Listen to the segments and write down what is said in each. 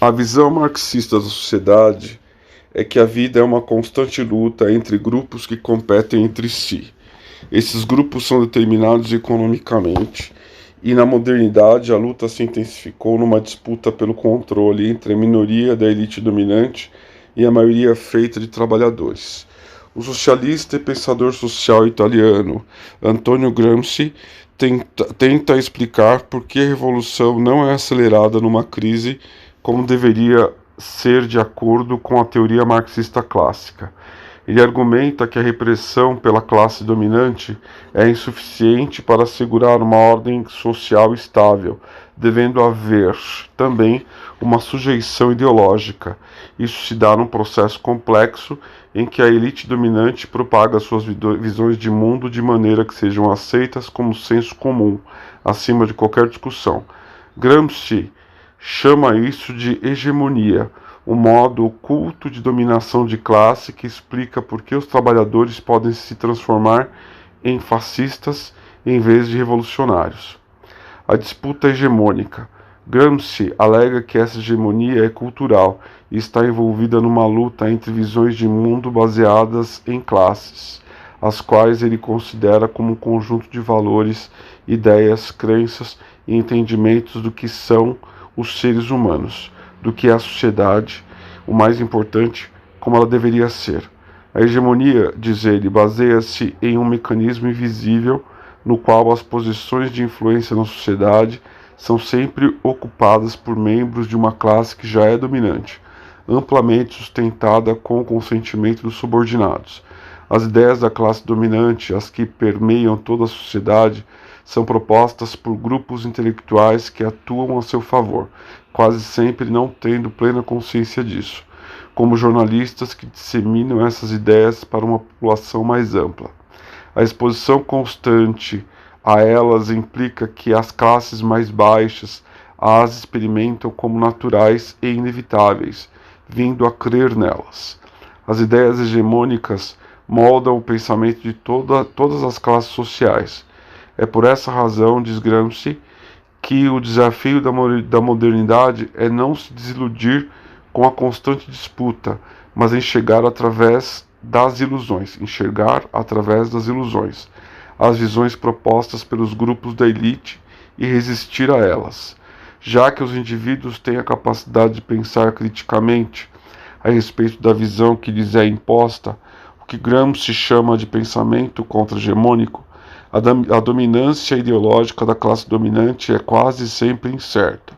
A visão marxista da sociedade é que a vida é uma constante luta entre grupos que competem entre si. Esses grupos são determinados economicamente, e na modernidade a luta se intensificou numa disputa pelo controle entre a minoria da elite dominante e a maioria feita de trabalhadores. O socialista e pensador social italiano Antonio Gramsci tenta explicar por que a revolução não é acelerada numa crise como deveria ser de acordo com a teoria marxista clássica. Ele argumenta que a repressão pela classe dominante é insuficiente para assegurar uma ordem social estável, devendo haver também uma sujeição ideológica. Isso se dá num processo complexo em que a elite dominante propaga suas visões de mundo de maneira que sejam aceitas como senso comum, acima de qualquer discussão. Gramsci chama isso de hegemonia, um modo oculto de dominação de classe que explica por que os trabalhadores podem se transformar em fascistas em vez de revolucionários. A disputa hegemônica. Gramsci alega que essa hegemonia é cultural e está envolvida numa luta entre visões de mundo baseadas em classes, as quais ele considera como um conjunto de valores, ideias, crenças e entendimentos do que são os seres humanos, do que é a sociedade, o mais importante, como ela deveria ser. A hegemonia, diz ele, baseia-se em um mecanismo invisível no qual as posições de influência na sociedade são sempre ocupadas por membros de uma classe que já é dominante, amplamente sustentada com o consentimento dos subordinados. As ideias da classe dominante, as que permeiam toda a sociedade, são propostas por grupos intelectuais que atuam a seu favor, quase sempre não tendo plena consciência disso, como jornalistas que disseminam essas ideias para uma população mais ampla. A exposição constante a elas implica que as classes mais baixas as experimentam como naturais e inevitáveis, vindo a crer nelas. As ideias hegemônicas moldam o pensamento de todas as classes sociais. É por essa razão, diz Gramsci, que o desafio da modernidade é não se desiludir com a constante disputa, mas enxergar através das ilusões, as visões propostas pelos grupos da elite e resistir a elas. Já que os indivíduos têm a capacidade de pensar criticamente a respeito da visão que lhes é imposta, o que Gramsci chama de pensamento contra-hegemônico, a dominância ideológica da classe dominante é quase sempre incerta.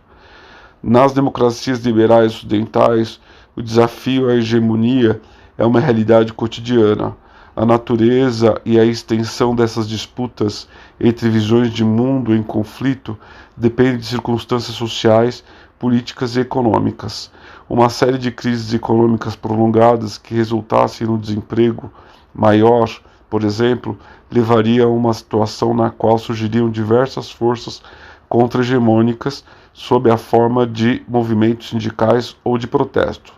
Nas democracias liberais ocidentais, o desafio à hegemonia é uma realidade cotidiana. A natureza e a extensão dessas disputas entre visões de mundo em conflito depende de circunstâncias sociais, políticas e econômicas. Uma série de crises econômicas prolongadas que resultassem no desemprego maior, por exemplo, levaria a uma situação na qual surgiriam diversas forças contra-hegemônicas sob a forma de movimentos sindicais ou de protesto.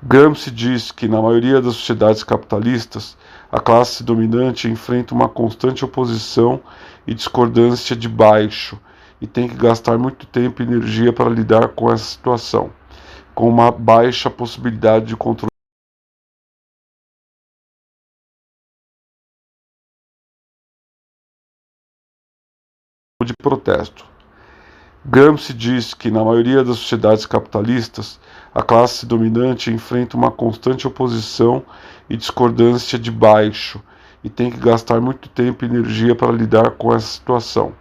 Gramsci diz que, na maioria das sociedades capitalistas, a classe dominante enfrenta uma constante oposição e discordância de baixo e tem que gastar muito tempo e energia para lidar com essa situação, com uma baixa possibilidade de controle de protesto. Gramsci diz que, na maioria das sociedades capitalistas, a classe dominante enfrenta uma constante oposição e discordância de baixo e tem que gastar muito tempo e energia para lidar com essa situação,